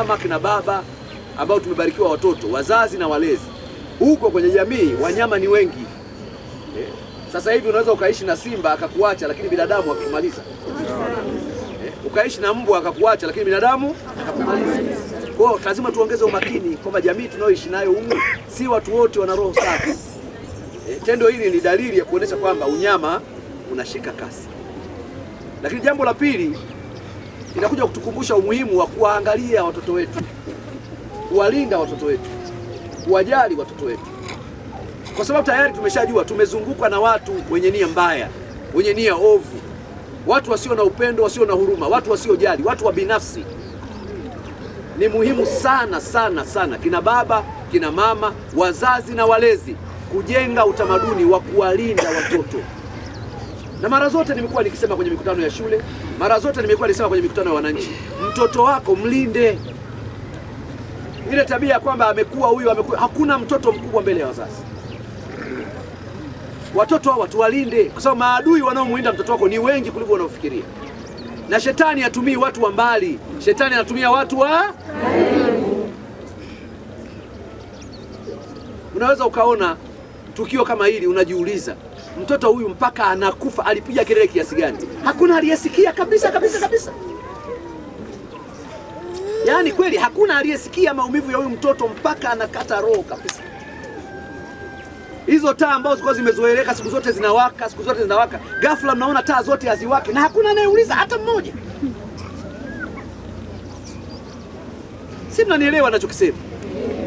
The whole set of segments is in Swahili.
mama, kina baba ambao tumebarikiwa watoto, wazazi na walezi. Huko kwenye jamii wanyama ni wengi. Sasa hivi unaweza ukaishi na simba akakuacha, lakini binadamu akakumaliza. Ukaishi na mbwa akakuacha, lakini binadamu akakumaliza. Kwa hiyo lazima tuongeze umakini kwamba jamii tunayoishi nayo humu si watu wote wana roho safi. Tendo hili ni dalili ya kuonesha kwamba unyama unashika kasi. Lakini jambo la pili, inakuja kutukumbusha umuhimu wa kuwaangalia watoto wetu, kuwalinda watoto wetu, kuwajali watoto wetu, kwa sababu tayari tumeshajua tumezungukwa na watu wenye nia mbaya, wenye nia ovu, watu wasio na upendo, wasio na huruma, watu wasiojali, watu wa binafsi. Ni muhimu sana sana sana kina baba, kina mama, wazazi na walezi kujenga utamaduni wa kuwalinda watoto. Na mara zote nimekuwa nikisema kwenye mikutano ya shule, mara zote nimekuwa nikisema kwenye mikutano ya wananchi, mtoto wako mlinde. Ile tabia kwamba amekuwa huyu amekuwa, hakuna mtoto mkubwa mbele ya wazazi. Watoto hao tuwalinde, kwa sababu maadui wanaomwinda mtoto wako ni wengi kuliko unaofikiria. Na shetani hatumii watu wa mbali, shetani anatumia watu wa karibu. Unaweza ukaona tukio kama hili, unajiuliza mtoto huyu mpaka anakufa alipiga kelele kiasi gani? Hakuna aliyesikia kabisa kabisa kabisa. Yaani kweli hakuna aliyesikia maumivu ya huyu mtoto mpaka anakata roho kabisa. Hizo taa ambazo zilikuwa zimezoeleka siku zote zinawaka, siku zote zinawaka, ghafla mnaona taa zote haziwaki na hakuna anayeuliza hata mmoja. Si mnanielewa ninachokisema?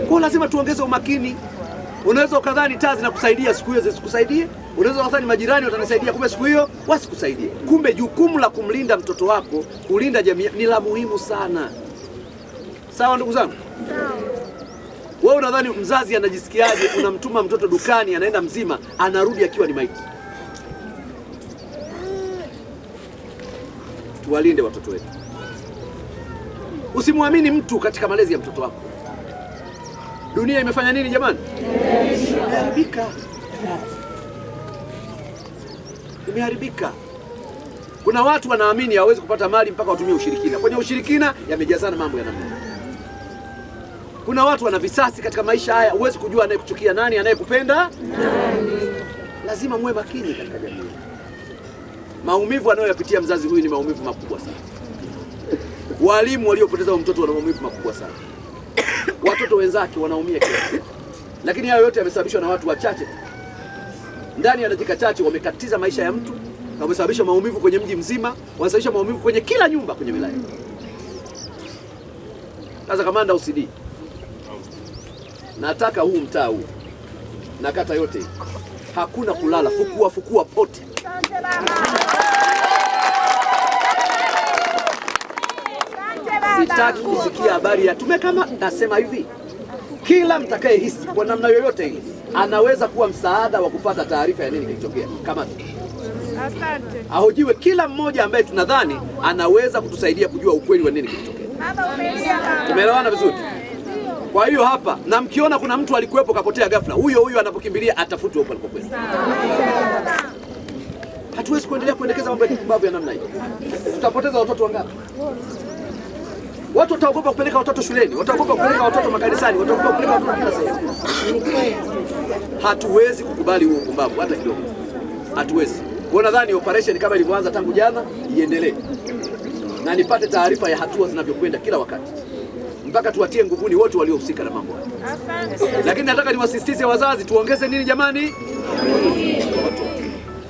Kwa lazima tuongeze umakini. Unaweza ukadhani taa zinakusaidia, siku hiyo zisikusaidie. Unaweza ukadhani majirani watanisaidia, kumbe siku hiyo wasikusaidie. Kumbe jukumu la kumlinda mtoto wako, kulinda jamii ni la muhimu sana. Sawa ndugu zangu? Wewe unadhani mzazi anajisikiaje unamtuma mtoto dukani anaenda mzima, anarudi akiwa ni maiti? Tuwalinde watoto wetu. Usimwamini mtu katika malezi ya mtoto wako. Dunia imefanya nini jamani? Imeharibika. Imeharibika. Kuna watu wanaamini hawezi kupata mali mpaka watumie ushirikina. Kwenye ushirikina yamejazana mambo ya namna. Kuna watu wana visasi katika maisha haya, huwezi kujua anayekuchukia nani, anayekupenda nani. Lazima muwe makini katika jamii. Maumivu anayoyapitia mzazi huyu ni maumivu makubwa sana. Walimu waliopoteza mtoto wana maumivu makubwa sana. Watoto wenzake wanaumia kiasi. Lakini hayo yote yamesababishwa na watu wachache. Ndani ya dakika chache wamekatiza maisha ya mtu na wamesababisha maumivu kwenye mji mzima, wamesababisha maumivu kwenye kila nyumba kwenye wilaya. Sasa kamanda OCD, nataka huu mtaa huu na kata yote hakuna kulala, fukua pote. Sitaki kusikia habari ya tumekama. Nasema hivi, kila mtakayehisi kwa namna yoyote ile anaweza kuwa msaada wa kupata taarifa ya nini kilitokea, kama asante, ahojiwe kila mmoja ambaye tunadhani anaweza kutusaidia kujua ukweli wa nini kilitokea. Tumeelewana vizuri? Kwa hiyo hapa, na mkiona kuna mtu alikuwepo kapotea ghafla, huyo anapokimbilia atafutwe huko alipokwenda. Hatuwezi kuendelea kuendekeza mambo ya kibabu ya namna hii. Tutapoteza watoto wangapi? Watu wataogopa kupeleka watoto shuleni, wataogopa kupeleka watoto makanisani, wataogopa kupeleka watoto kila sehemu. Hatuwezi kukubali huo upumbavu hata kidogo. Hatuwezi. Kwa nadhani operation kama ilivyoanza tangu jana iendelee. Na nipate taarifa ya hatua zinavyokwenda kila wakati, mpaka tuwatie nguvuni wote waliohusika na mambo haya. Lakini nataka niwasisitize wazazi, tuongeze nini jamani?